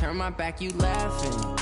turn my back, you laughing.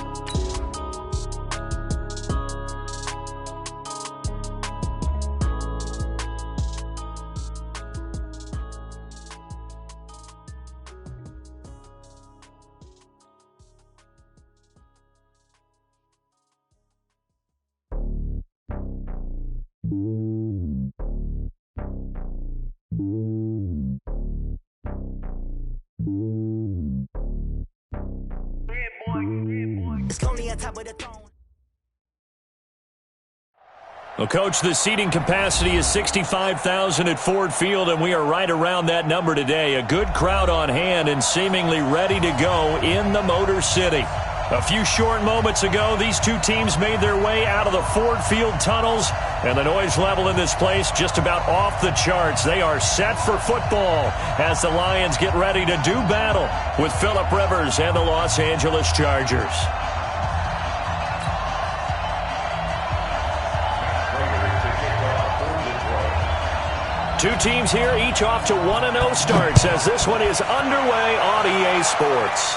Well, Coach, the seating capacity is 65,000 at Ford Field, and we are right around that number today. A good crowd on hand and seemingly ready to go in the Motor City. A few short moments ago, these two teams made their way out of the Ford Field tunnels, and the noise level in this place just about off the charts. They are set for football as the Lions get ready to do battle with Phillip Rivers and the Los Angeles Chargers. Two teams here, each off to 1-0 starts as this one is underway on EA Sports.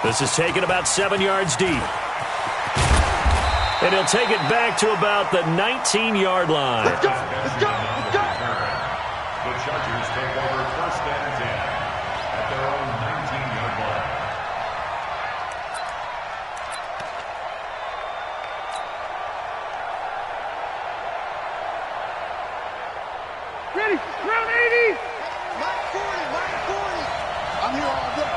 This is taken about 7 yards deep. And he'll take it back to about the 19-yard line. Let's go! Let's go! Let's go! The Chargers take over first and 10 at their own 19-yard line. Ready, round 80. Line 40. I'm here all day.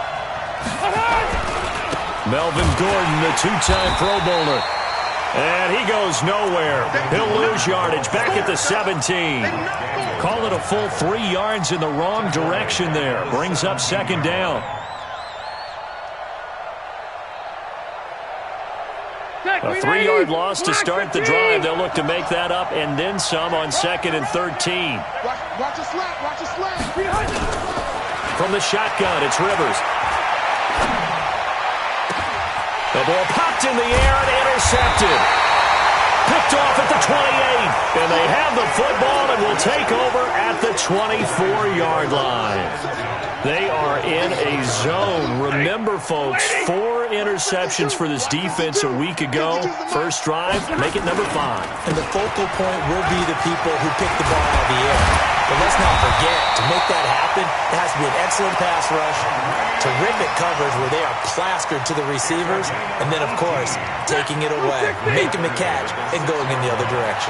Melvin Gordon, the two-time Pro Bowler. And he goes nowhere. He'll lose yardage back at the 17. Call it a full 3 yards in the wrong direction there. Brings up second down. A 3-yard loss to start the drive. They'll look to make that up and then some on second and 13. Watch a slant. Watch a slant. From the shotgun, it's Rivers. The ball popped in the air and intercepted. Picked off at the 28. And they have the football and will take over at the 24-yard line. They are in a zone. Remember, folks, 4 interceptions for this defense a week ago. First drive, make it number 5. And the focal point will be the people who pick the ball out of the air. But let's not forget, to make that happen, it has to be an excellent pass rush, terrific coverage where they are plastered to the receivers, and then, of course, taking it away, making the catch, and going in the other direction.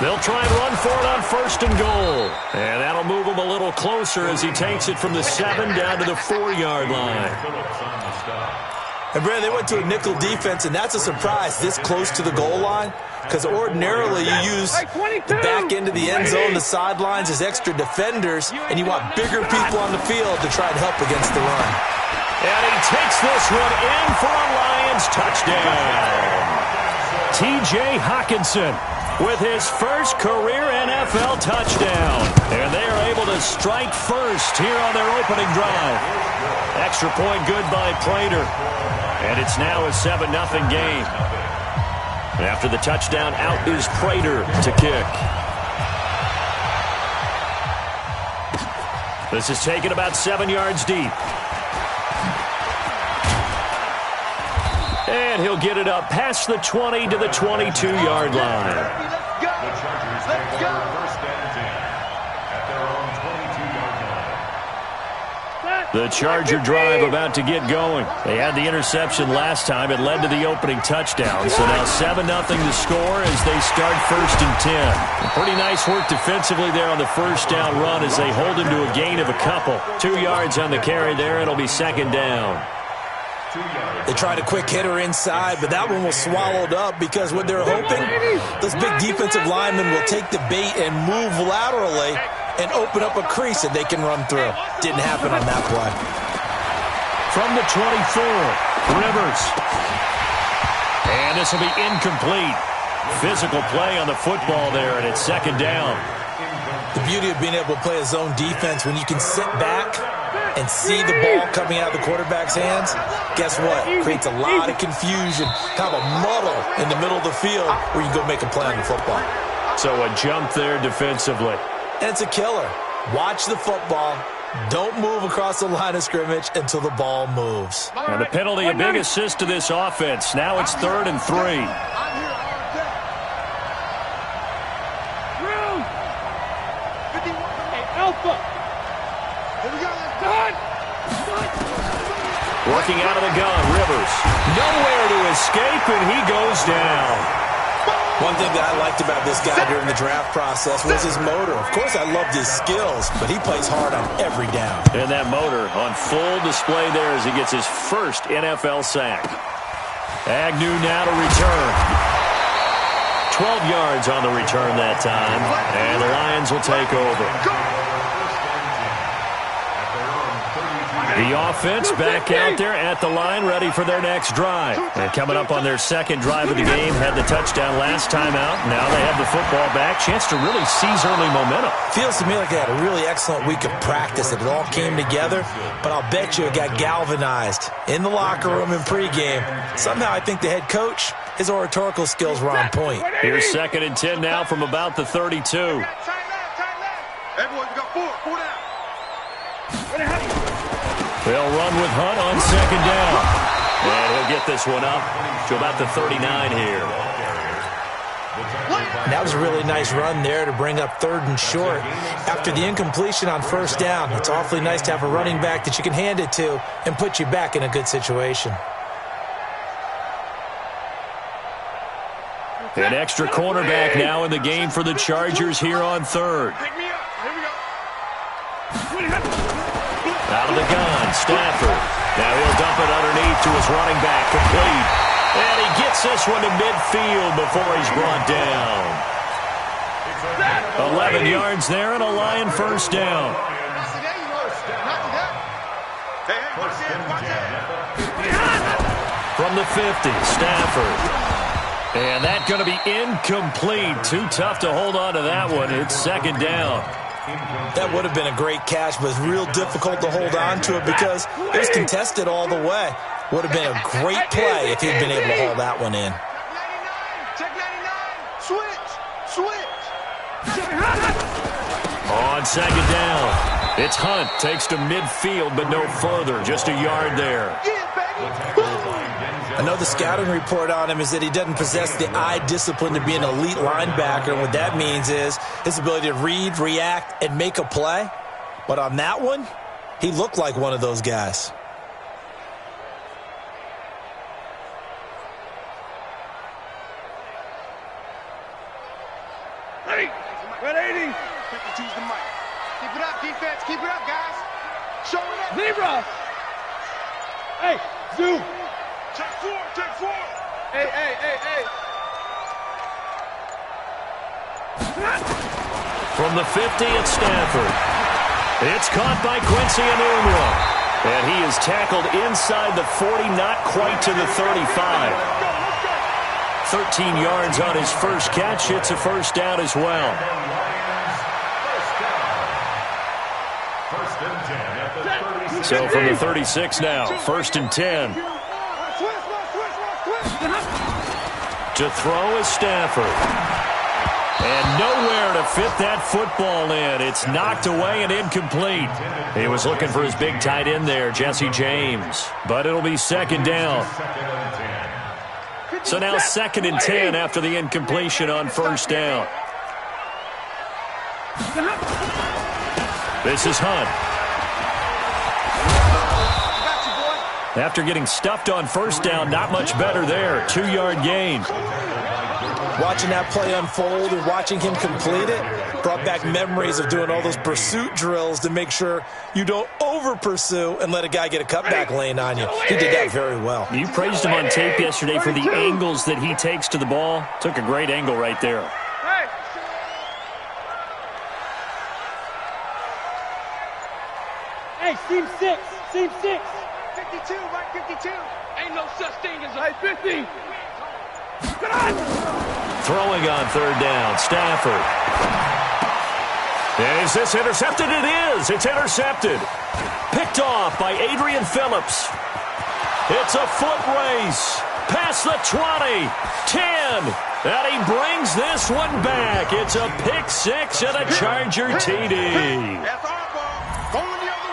They'll try and run for it on first and goal. And that'll move him a little closer as he takes it from the 7 down to the 4-yard line. And, Brandon, they went to a nickel defense, and that's a surprise this close to the goal line. Because ordinarily you use the back end of the end zone, the sidelines as extra defenders, and you want bigger people on the field to try and help against the run. And he takes this one in for a Lions touchdown. T.J. Hockenson with his first career NFL touchdown. And they are able to strike first here on their opening drive. Extra point good by Prater. And it's now a 7-0 game. After the touchdown, out is Prater to kick. This is taken about 7 yards deep. And he'll get it up past the 20 to the 22-yard line. Let's go! First and 10 at their own 22-yard line. The Charger drive about to get going. They had the interception last time. It led to the opening touchdown. So now 7-0 to score as they start first and 10. Pretty nice work defensively there on the first down run as they hold him to a gain of a couple. 2 yards on the carry there. It'll be second down. They tried a quick hitter inside, but that one was swallowed up because what they're hoping, those big defensive linemen will take the bait and move laterally and open up a crease that they can run through. Didn't happen on that play. From the 24, Rivers. And this will be incomplete. Physical play on the football there, and it's second down. The beauty of being able to play a zone defense when you can sit back and see the ball coming out of the quarterback's hands, guess what? Creates a lot of confusion, kind of a muddle in the middle of the field where you go make a play on the football. So a jump there defensively. And it's a killer. Watch the football, Don't move across the line of scrimmage until the ball moves. And the penalty, a big assist to this offense. Now it's 3rd and 3. I'm here all day. Room. 51. Hey, Alpha. Here we go. Let's Working out of the gun, Rivers. Nowhere to escape, and he goes down. One thing that I liked about this guy during the draft process was his motor. Of course, I loved his skills, but he plays hard on every down. And that motor on full display there as he gets his first NFL sack. Agnew now to return. 12 yards on the return that time, and the Lions will take over. The offense back out there at the line, ready for their next drive. And coming up on their second drive of the game, had the touchdown last time out. Now they have the football back. Chance to really seize early momentum. Feels to me like they had a really excellent week of practice. It all came together, but I'll bet you it got galvanized in the locker room in pregame. Somehow I think the head coach, his oratorical skills were on point. Here's 2nd and 10 now from about the 32. Hey, boys, we got 4 down. They'll run with Hunt on 2nd down. And he'll get this one up to about the 39 here. That was a really nice run there to bring up 3rd and short. After the incompletion on 1st down, it's awfully nice to have a running back that you can hand it to and put you back in a good situation. An extra cornerback now in the game for the Chargers here on 3rd. Pick me up. Here we go. Out of the gun, Stafford. Now he'll dump it underneath to his running back, complete. And he gets this one to midfield before he's brought down. 11 yards there and a Lion first down. From the 50, Stafford. And that's going to be incomplete. Too tough to hold on to that one. It's 2nd down. That would have been a great catch, but it's real difficult to hold on to it because it was contested all the way. Would have been a great play if he'd been able to haul that one in. Check 99. Switch. On 2nd down, it's Hunt. Takes to midfield, but no further. Just a yard there. I know the scouting report on him is that he doesn't possess the eye discipline to be an elite linebacker. And what that means is his ability to read, react, and make a play. But on that one, he looked like one of those guys. Ready. Red 80. 52's the mic. Keep it up, defense. Keep it up, guys. Show it up. Zebra. Hey, zoom. Check 4. Hey. From the 50, it's Stafford. It's caught by Quincy Enunwa. And he is tackled inside the 40, not quite to the 35. 13 yards on his first catch. It's a first down as well. So from the 36 now, 1st and 10. To throw is Stafford. And nowhere to fit that football in. It's knocked away and incomplete. He was looking for his big tight end there, Jesse James. But it'll be 2nd down. So now 2nd and 10 after the incompletion on 1st down. This is Hunt. After getting stuffed on 1st down, not much better there. 2-yard gain. Watching that play unfold and watching him complete it brought back memories of doing all those pursuit drills to make sure you don't over-pursue and let a guy get a cutback lane on you. He did that very well. You praised him on tape yesterday for the angles that he takes to the ball. Took a great angle right there. Hey, seam 6. 52, Mike 52. Ain't no such thing as a 50. Come on. Throwing on 3rd down, Stafford. Is this intercepted? It is. It's intercepted. Picked off by Adrian Phillips. It's a foot race. Past the 20, 10, and he brings this one back. It's a pick 6 and a Charger TD. That's our ball. Going the other way.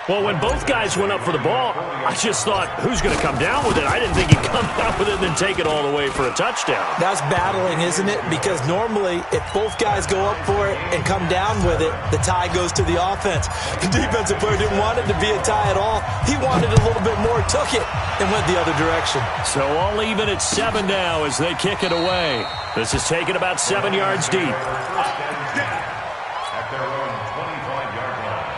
Well, when both guys went up for the ball, I just thought, who's going to come down with it? I didn't think he'd come down with it and then take it all the way for a touchdown. That's battling, isn't it? Because normally, if both guys go up for it and come down with it, the tie goes to the offense. The defensive player didn't want it to be a tie at all. He wanted a little bit more, took it, and went the other direction. So all even at 7 now as they kick it away. This is taken about 7 yards deep. At their own 25-yard line.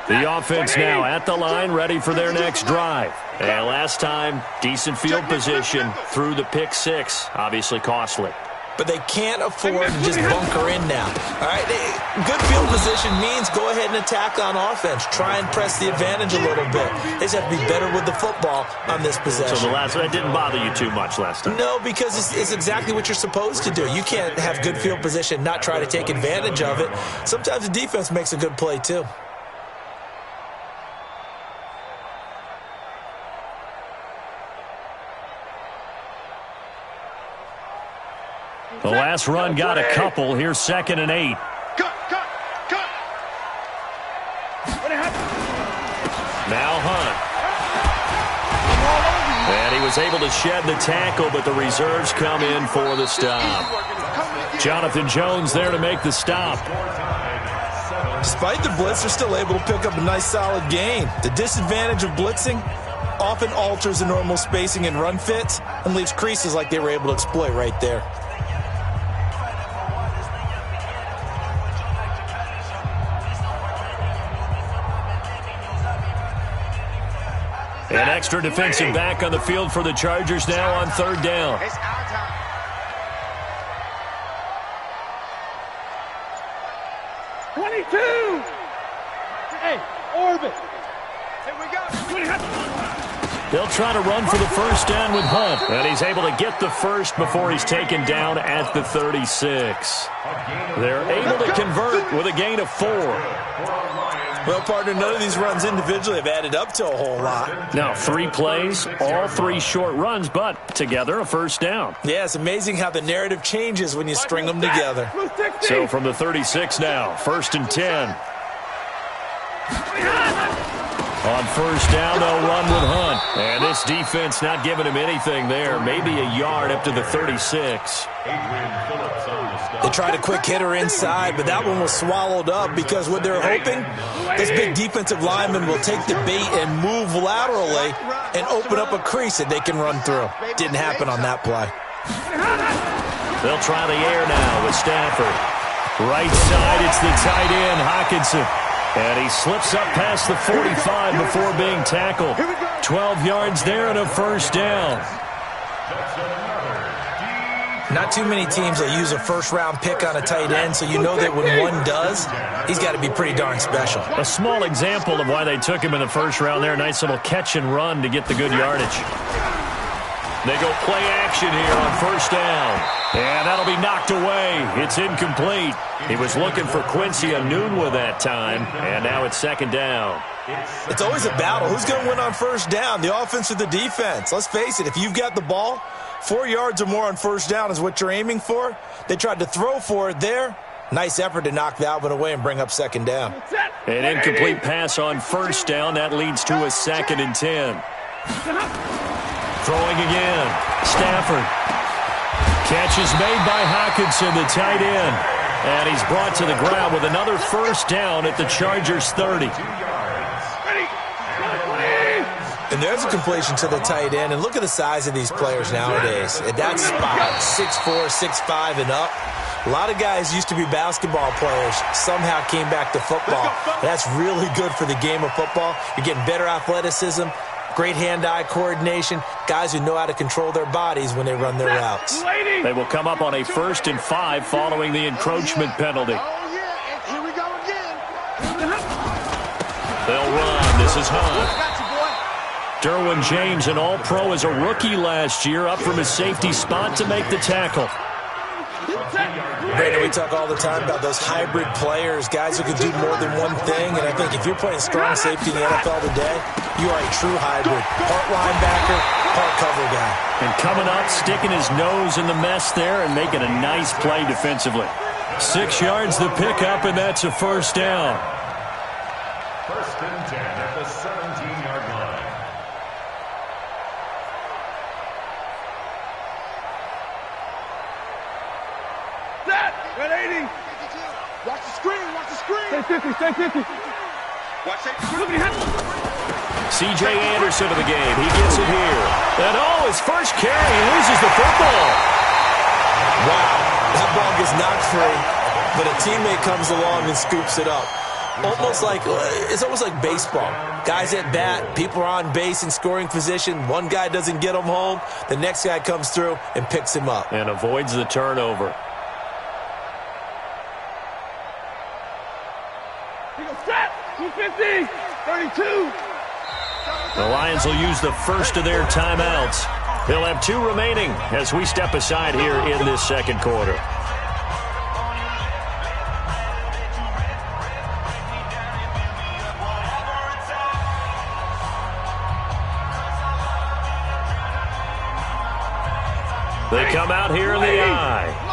The offense now at the line, ready for their next drive. And last time, decent field position through the pick six. Obviously costly. But they can't afford to just bunker in now. All right, good field position means go ahead and attack on offense. Try and press the advantage a little bit. They just have to be better with the football on this possession. So the last one didn't bother you too much last time? No, because it's exactly what you're supposed to do. You can't have good field position and not try to take advantage of it. Sometimes the defense makes a good play too. The last run got a couple. Here's 2nd and 8. Cut. Now Hunt. And he was able to shed the tackle, but the reserves come in for the stop. Jonathan Jones there to make the stop. Despite the blitz, they're still able to pick up a nice solid gain. The disadvantage of blitzing often alters the normal spacing and run fits and leaves creases like they were able to exploit right there. An extra defensive back on the field for the Chargers now on 3rd down. It's our time. Hey, orbit. Here we go. They'll try to run for the first down with Hunt. And he's able to get the first before he's taken down at the 36. They're able to convert with a gain of 4. Well, partner, none of these runs individually have added up to a whole lot. Now, 3 plays, all 3 short runs, but together a first down. Yeah, it's amazing how the narrative changes when you string them together. So from the 36 now, 1st and 10. On first down, they'll run with Hunt. And this defense not giving him anything there. Maybe a yard up to the 36. They tried a quick hitter inside, but that one was swallowed up because what they're hoping, this big defensive lineman will take the bait and move laterally and open up a crease that they can run through. Didn't happen on that play. They'll try the air now with Stafford. Right side, it's the tight end, Hockenson. And he slips up past the 45 before being tackled. 12 yards there and a first down. Not too many teams that use a first-round pick on a tight end, so you know that when one does, he's got to be pretty darn special. A small example of why they took him in the first round there. Nice little catch and run to get the good yardage. They go play action here on first down. And that'll be knocked away. It's incomplete. He was looking for Quincy Enunwa that time, and now it's 2nd down. It's always a battle. Who's going to win on first down, the offense or the defense? Let's face it, if you've got the ball, 4 yards or more on first down is what you're aiming for. They tried to throw for it there. Nice effort to knock that one away and bring up 2nd down. An incomplete pass on first down. That leads to a 2nd and 10. Throwing again. Stafford. Catch is made by Hockenson, the tight end. And he's brought to the ground with another first down at the Chargers' 30. And there's a completion to the tight end. And look at the size of these players nowadays. At that spot, 6'4", 6'5", and up. A lot of guys used to be basketball players, somehow came back to football. That's really good for the game of football. You're getting better athleticism, great hand-eye coordination, guys who know how to control their bodies when they run their routes. They will come up on a 1st and 5 following the encroachment penalty. Oh, yeah, and here we go again. They'll run. This is Hunt. Got you, boy. Derwin James, an all-pro as a rookie last year, up from his safety spot to make the tackle. Brandon, we talk all the time about those hybrid players, guys who can do more than one thing, and I think if you're playing strong safety in the NFL today, you are a true hybrid. Part linebacker, part cover guy. And coming up, sticking his nose in the mess there and making a nice play defensively. 6 yards the pickup, and that's a first down. First and 10 at the 17-yard line. Set! Red 80! Watch the screen, watch the screen! Stay 50, stay 50! Watch it. Look at him! C.J. Anderson of the game. He gets it here. And his first carry, he loses the football. Wow, that ball gets knocked free, but a teammate comes along and scoops it up. It's almost like baseball. Guys at bat, people are on base in scoring position. One guy doesn't get him home. The next guy comes through and picks him up. And avoids the turnover. Set! 250! 32! The Lions will use the first of their timeouts. They'll have 2 remaining as we step aside here in this second quarter. They come out here in the eye.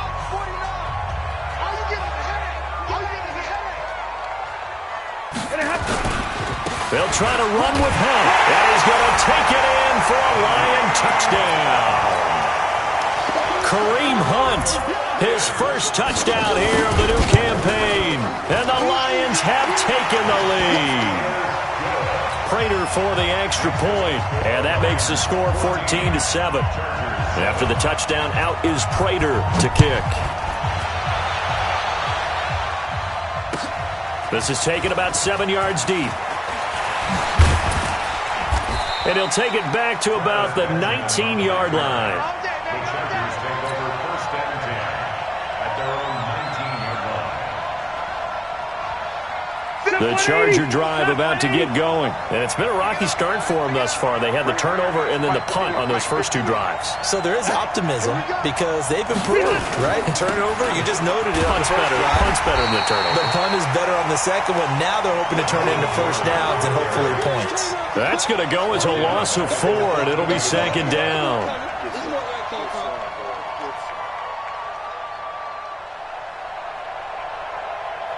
They'll try to run with Hunt. And he's going to take it in for a Lion touchdown. Kareem Hunt, his first touchdown here of the new campaign. And the Lions have taken the lead. Prater for the extra point. And that makes the score 14-7. After the touchdown, out is Prater to kick. This is taken about 7 yards deep. And he'll take it back to about the 19-yard line. The Chargers take over first and 10 at their own 19-yard line. The Charger drive about to get going. And it's been a rocky start for them thus far. They had the turnover and then the punt on those first 2 drives. So there is optimism because they've improved, right? Turnover, you just noted it. Punt's better than the turnover. The punt is better on the second one. Now they're hoping to turn it into first downs and hopefully points. That's going to go as a loss of 4, and it'll be second down.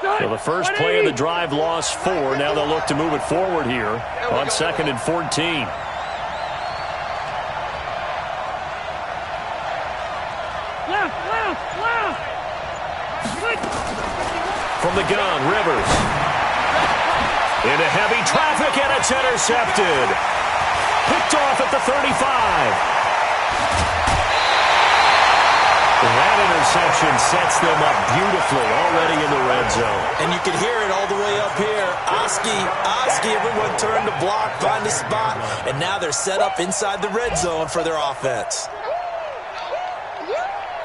So the first play of the drive lost 4. Now they'll look to move it forward here on 2nd and 14. Left! From the gun, Rivers. Into heavy traffic, and it's intercepted. Picked off at the 35. That interception sets them up beautifully already in the red zone. And you can hear it all the way up here. Oski, everyone turned to block, find a spot, and now they're set up inside the red zone for their offense.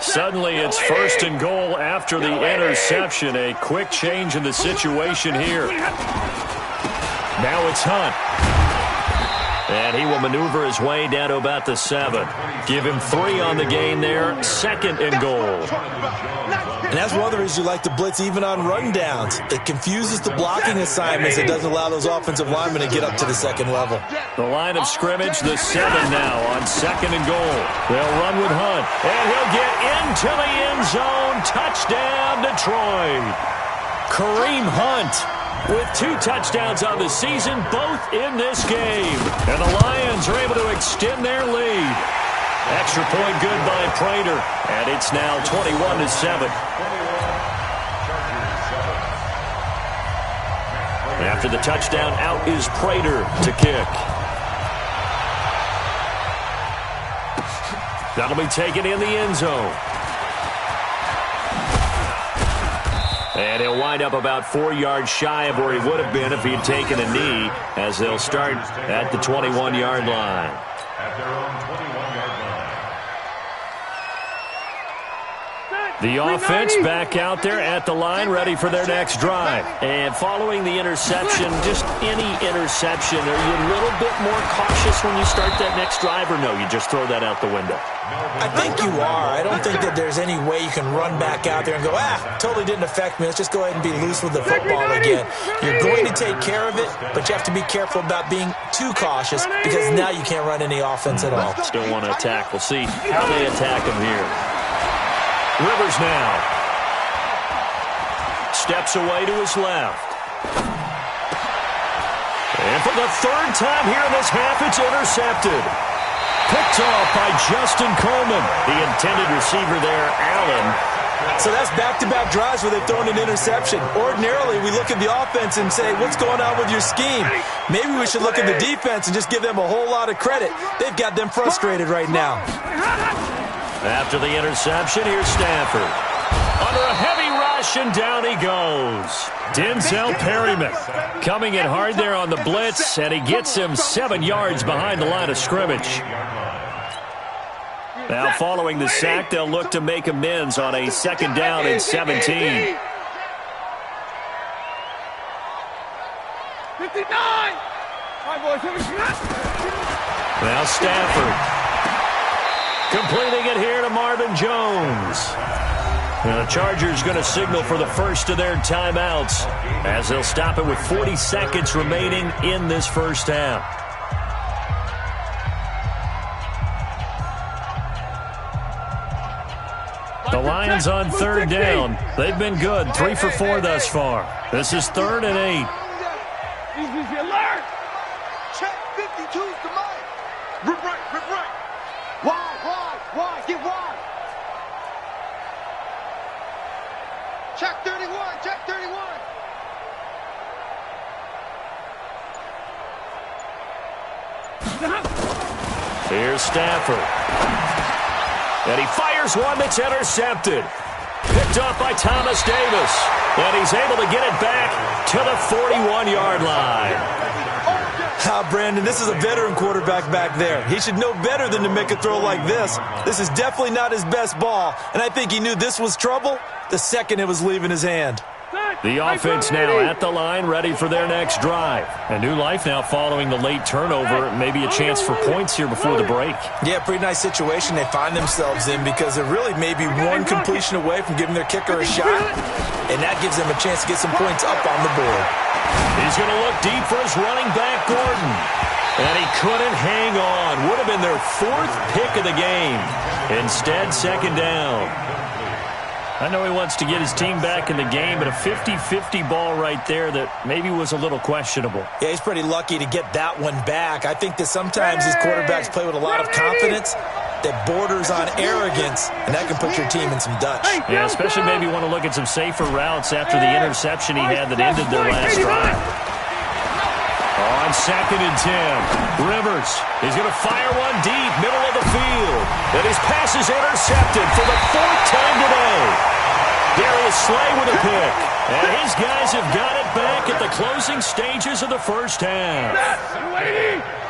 Suddenly it's 1st and goal after the interception. A quick change in the situation here. Now it's Hunt. And he will maneuver his way down to about the 7. Give him 3 on the gain there. 2nd and goal. And that's one of the reasons you like to blitz even on rundowns. It confuses the blocking assignments. It doesn't allow those offensive linemen to get up to the second level. The line of scrimmage, the 7 now on 2nd and goal. They'll run with Hunt. And he'll get into the end zone. Touchdown, Detroit. Kareem Hunt with 2 touchdowns on the season, both in this game. And the Lions are able to extend their lead. Extra point good by Prater. And it's now 21-7. After the touchdown, out is Prater to kick. That'll be taken in the end zone. And he'll wind up about 4 yards shy of where he would have been if he'd taken a knee, as they'll start at the 21-yard line. At their own 21-yard The offense back out there at the line, ready for their next drive. And following the interception, just any interception, are you a little bit more cautious when you start that next drive, or no, you just throw that out the window? I think you are. I don't think that there's any way you can run back out there and go, totally didn't affect me. Let's just go ahead and be loose with the football again. You're going to take care of it, but you have to be careful about being too cautious because now you can't run any offense at all. Still want to attack. We'll see how they attack him here. Rivers now. Steps away to his left. And for the third time here in this half, it's intercepted. Picked off by Justin Coleman. The intended receiver there, Allen. So that's back-to-back drives where they've thrown an interception. Ordinarily, we look at the offense and say, what's going on with your scheme? Maybe we should look at the defense and just give them a whole lot of credit. They've got them frustrated right now. After the interception, here's Stafford. Under a heavy rush, and down he goes. Denzel Perryman coming in hard there on the blitz, and he gets him 7 yards behind the line of scrimmage. Now, following the sack, they'll look to make amends on a 2nd down and 17. 59! All right, boys, Now Stafford. Completing it here to Marvin Jones. And the Chargers going to signal for the first of their timeouts as they'll stop it with 40 seconds remaining in this first half. The Lions on 3rd down. They've been good, 3 for 4 thus far. This is 3rd and 8. Easy alert! Check 52's the mic. Rip right. Wide, get wide. Check 31. Here's Stafford. And he fires one that's intercepted. Picked off by Thomas Davis. And he's able to get it back to the 41-yard line. Brandon, this is a veteran quarterback back there. He should know better than to make a throw like this. This is definitely not his best ball, and I think he knew this was trouble the second it was leaving his hand. The offense now at the line, ready for their next drive. A new life now following the late turnover. Maybe a chance for points here before the break. Yeah, pretty nice situation they find themselves in because they're really maybe one completion away from giving their kicker a shot, and that gives them a chance to get some points up on the board. He's going to look deep for his running back, Gordon. And he couldn't hang on. Would have been their 4th pick of the game. Instead, 2nd down. I know he wants to get his team back in the game, but a 50-50 ball right there that maybe was a little questionable. Yeah, he's pretty lucky to get that one back. I think that sometimes these quarterbacks play with a lot of confidence that borders on arrogance, and that can put your team in some dutch. Yeah, especially maybe want to look at some safer routes after the interception he had that ended their last drive. On 2nd and 10, Rivers is going to fire one deep, middle of the field. And his pass is intercepted for the 4th time today. Darius Slay with a pick. And his guys have got it back at the closing stages of the first half.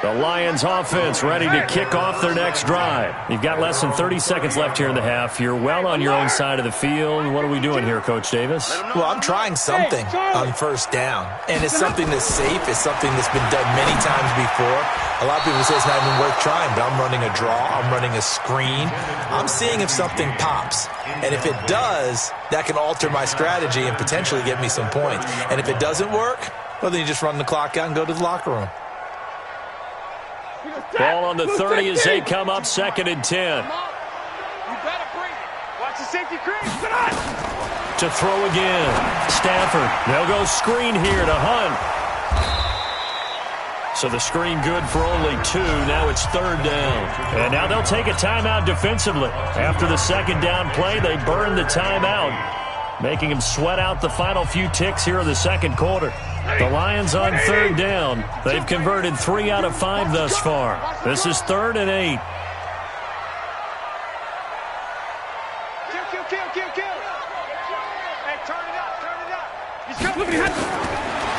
The Lions offense ready to kick off their next drive. You've got less than 30 seconds left here in the half. You're well on your own side of the field. What are we doing here, Coach Davis? Well, I'm trying something on 1st down. And it's something that's safe. It's something that's been done many times before. A lot of people say it's not even worth trying, but I'm running a draw. I'm running a screen. I'm seeing if something pops. And if it does, that can alter my strategy and potentially get me some points. And if it doesn't work, well, then you just run the clock out and go to the locker room. Ball on the 30 as they come up 2nd and 10. You better bring it. Watch the safety crease. To throw again. Stafford. They'll go screen here to Hunt. So the screen good for only 2. Now it's 3rd down. And now they'll take a timeout defensively. After the 2nd down play, they burn the timeout, making them sweat out the final few ticks here in the 2nd quarter. The Lions on 3rd down. They've converted 3 out of 5 thus far. This is 3rd and 8. Kill. Hey, turn it up.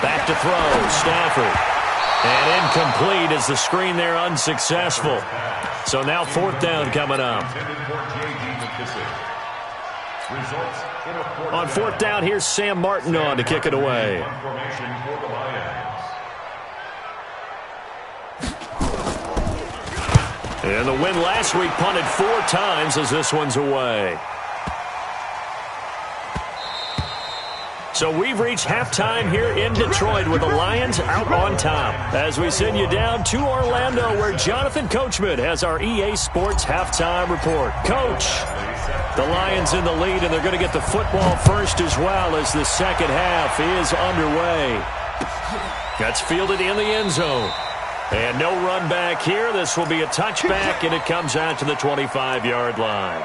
Back to throw, Stafford. And incomplete as the screen there unsuccessful. So now 4th down coming up. Results in a fourth On fourth down, here's Sam Martin on to kick it away. Formation for the Lions. And the win last week punted 4 times as this one's away. So we've reached halftime here in Detroit with the Lions out on top. As we send you down to Orlando where Jonathan Coachman has our EA Sports halftime report. Coach, the Lions in the lead, and they're going to get the football first as well as the second half is underway. That's fielded in the end zone. And no run back here. This will be a touchback, and it comes out to the 25-yard line.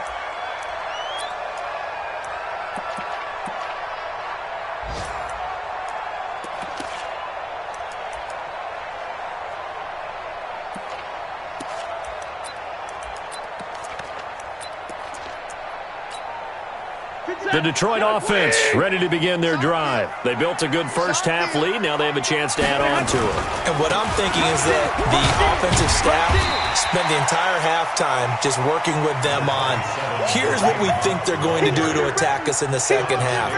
The Detroit offense ready to begin their drive. They built a good first-half lead. Now they have a chance to add on to it. And what I'm thinking is that the offensive staff spent the entire halftime just working with them on, here's what we think they're going to do to attack us in the second half.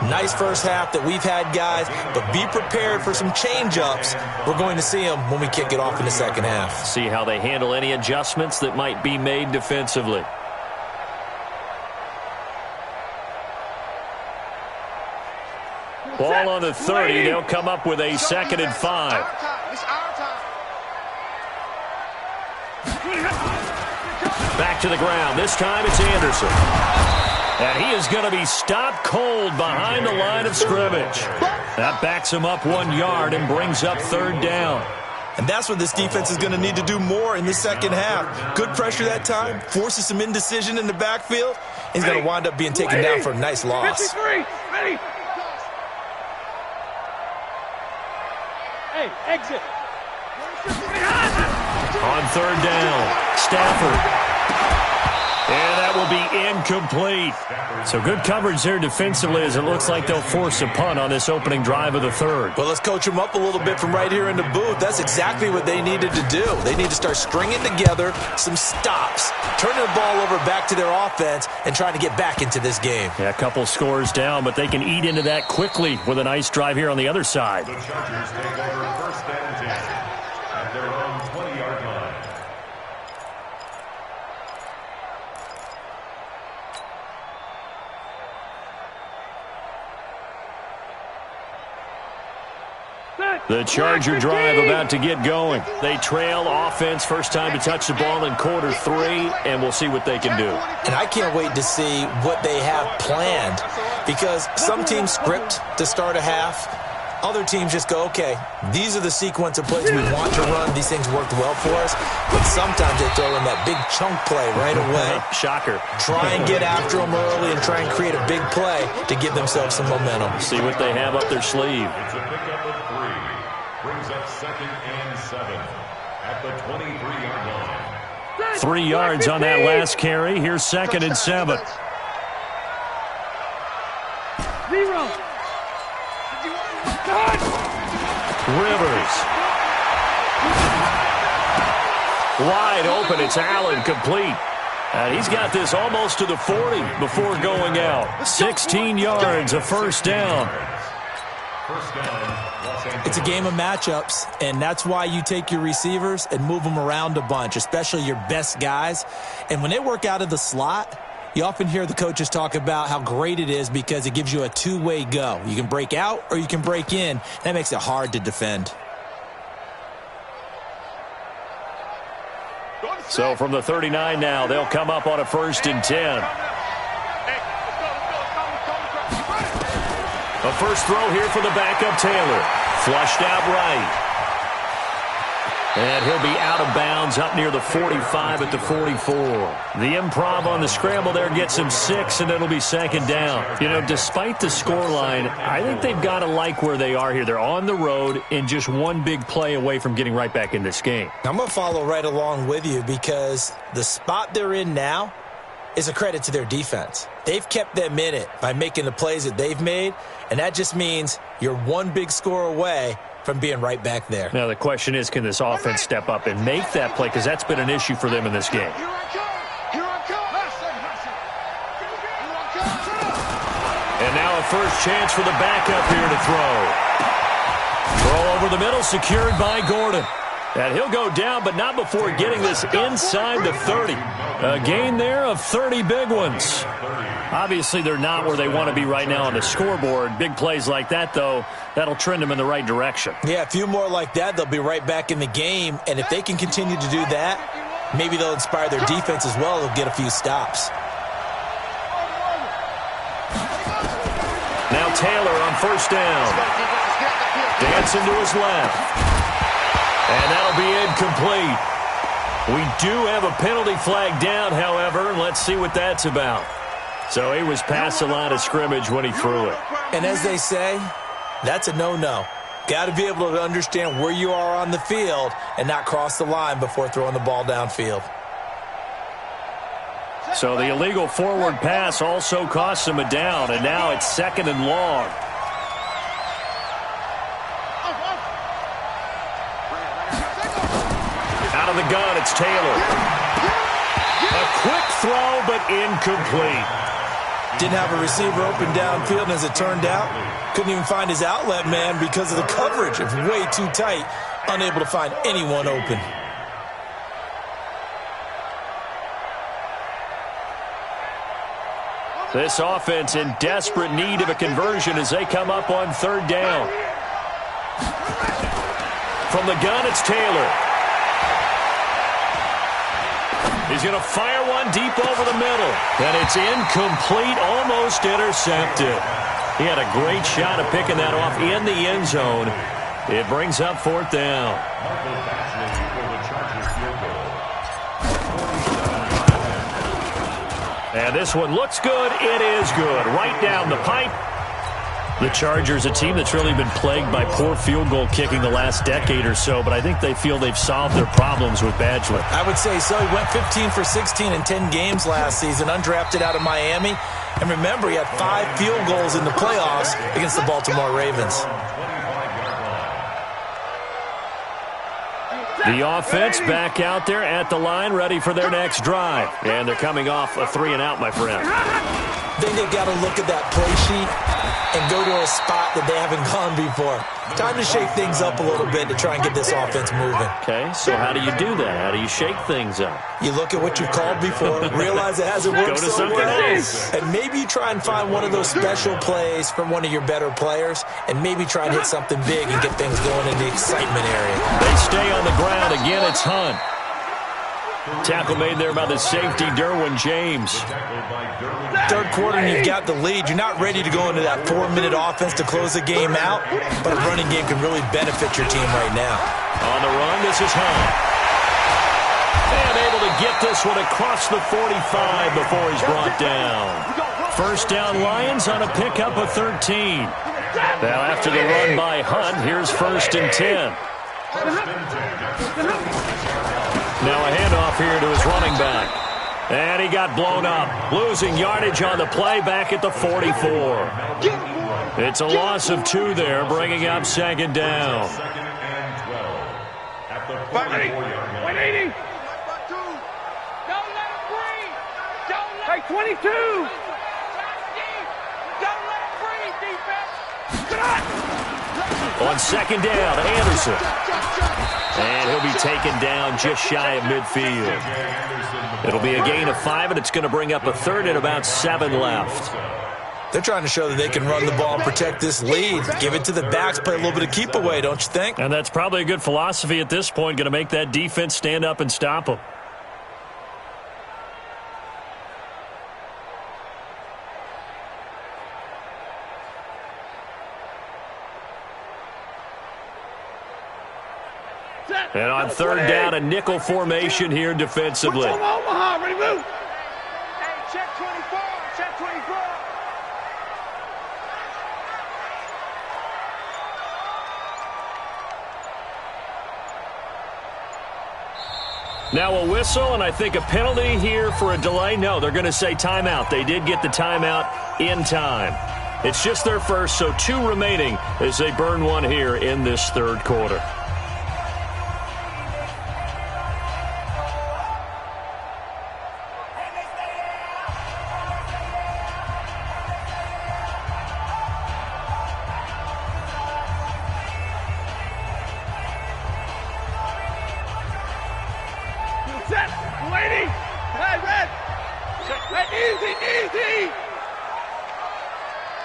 Nice first half that we've had, guys, but be prepared for some change-ups. We're going to see them when we kick it off in the second half. See how they handle any adjustments that might be made defensively. Ball on the 30. They'll come up with a 2nd and 5. Back to the ground. This time it's Anderson. And he is going to be stopped cold behind the line of scrimmage. That backs him up 1 yard and brings up 3rd down. And that's what this defense is going to need to do more in the second half. Good pressure that time, forces some indecision in the backfield. He's going to wind up being taken down for a nice loss. 53, ready. Hey, exit. On 3rd down, Stafford. And that will be incomplete. So good coverage there defensively as it looks like they'll force a punt on this opening drive of the 3rd. Well, let's coach them up a little bit from right here in the booth. That's exactly what they needed to do. They need to start stringing together some stops, turning the ball over back to their offense, and trying to get back into this game. Yeah, a couple scores down, but they can eat into that quickly with a nice drive here on the other side. The Chargers take over 1st and 10 at their own 20-yard line. The Charger drive about to get going. They trail offense, first time to touch the ball in quarter 3, and we'll see what they can do. And I can't wait to see what they have planned, because some teams script to start a half. Other teams just go, okay, these are the sequence of plays we want to run. These things worked well for us. But sometimes they throw in that big chunk play right away. Shocker. Try and get after them early and try and create a big play to give themselves some momentum. See what they have up their sleeve. It's a pickup of 3. Brings up 2nd and 7 at the 23-yard line. 3 yards on that last carry. Here's 2nd and 7. 0. Rivers. Wide open. It's Allen, complete. And he's got this almost to the 40 before going out. 16 yards, a 1st down. It's a game of matchups, and that's why you take your receivers and move them around a bunch, especially your best guys. And when they work out of the slot, you often hear the coaches talk about how great it is because it gives you a two-way go. You can break out or you can break in. That makes it hard to defend. So from the 39 now, they'll come up on a 1st and 10. A first throw here for the backup Taylor. Flushed out right. And he'll be out of bounds up near the 45 at the 44. The improv on the scramble there gets him 6, and it'll be 2nd down. You know, despite the scoreline, I think they've got to like where they are here. They're on the road and just one big play away from getting right back in this game. I'm going to follow right along with you because the spot they're in now is a credit to their defense. They've kept them in it by making the plays that they've made, and that just means you're one big score away from being right back there. Now the question is, can this offense step up and make that play? Because that's been an issue for them in this game. Here I come. Here I come. And now a first chance for the backup here to throw. Throw over the middle, secured by Gordon. And he'll go down, but not before getting this inside the 30. A gain there of 30 big ones. Obviously, they're not where they want to be right now on the scoreboard. Big plays like that, though, that'll trend them in the right direction. Yeah, a few more like that, they'll be right back in the game. And if they can continue to do that, maybe they'll inspire their defense as well. They'll get a few stops. Now Taylor on first down. Dancing to his left. And that'll be incomplete. We do have a penalty flag down, however. Let's see what that's about. So he was past the line of scrimmage when he threw it. And as they say, that's a no-no. Got to be able to understand where you are on the field and not cross the line before throwing the ball downfield. So the illegal forward pass also costs him a down, and now it's 2nd and long. Out of the gun, it's Taylor. A quick throw, but incomplete. Didn't have a receiver open downfield, and as it turned out, couldn't even find his outlet man because of the coverage. It was way too tight, unable to find anyone open. This offense in desperate need of a conversion as they come up on 3rd down. From the gun, it's Taylor. He's going to fire one deep over the middle. And it's incomplete, almost intercepted. He had a great shot at picking that off in the end zone. It brings up 4th down. And this one looks good. It is good. Right down the pipe. The Chargers, a team that's really been plagued by poor field goal kicking the last decade or so, but I think they feel they've solved their problems with Badgley. I would say so. He went 15 for 16 in 10 games last season, undrafted out of Miami. And remember, he had 5 field goals in the playoffs against the Baltimore Ravens. The offense back out there at the line, ready for their next drive. And they're coming off a 3-and-out, my friend. I think they've got to look at that play sheet and go to a spot that they haven't gone before. Time to shake things up a little bit to try and get this offense moving. Okay, so how do you do that? How do you shake things up? You look at what you've called before, realize it hasn't worked so well, and maybe you try and find one of those special plays from one of your better players, and maybe try and hit something big and get things going in the excitement area. They stay on the ground. Again, it's Hunt. Tackle made there by the safety, Derwin James. 3rd quarter, and you've got the lead. You're not ready to go into that 4-minute offense to close the game out, but a running game can really benefit your team right now. On the run, this is Hunt. And able to get this one across the 45 before he's brought down. 1st down, Lions on a pickup of 13. Now after the run by Hunt, here's 1st and 10. Now a handoff here to his running back. And he got blown up. Losing yardage on the play back at the 44. It's a loss of 2 there, bringing up 2nd down. 180. Don't let him breathe. Hey, 22. Don't let him breathe, defense. On 2nd down, Anderson. And he'll be taken down just shy of midfield. It'll be a gain of 5, and it's going to bring up a 3rd and about 7 left. They're trying to show that they can run the ball and protect this lead. Give it to the backs, play a little bit of keep away, don't you think? And that's probably a good philosophy at this point, going to make that defense stand up and stop them. And on 3rd down, a nickel formation here defensively. Omaha, ready, move. Hey, check 24, check 24. Now a whistle, and I think a penalty here for a delay. No, they're going to say timeout. They did get the timeout in time. It's just their first, so 2 remaining as they burn one here in this 3rd quarter.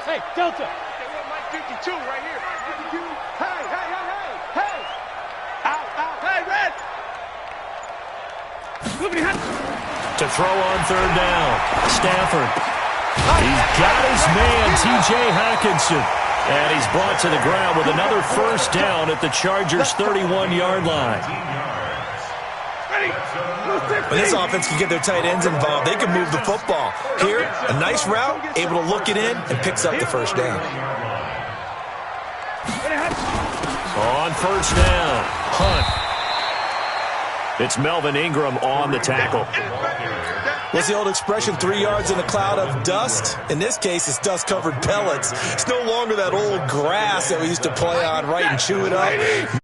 Hey, Delta. They want Mike 52 right here. 52. Hey, hey, hey, hey, hey. Out, out. Hey, Red. To throw on third down. Stafford. He's got his man, T.J. Hockenson. And he's brought to the ground with another first down at the Chargers' 31-yard line. When this offense can get their tight ends involved, they can move the football. Here, a nice route, able to look it in, and picks up the first down. On first down, Hunt. It's Melvin Ingram on the tackle. What's the old expression, 3 yards in a cloud of dust? In this case, it's dust-covered pellets. It's no longer that old grass that we used to play on, right, and chew it up.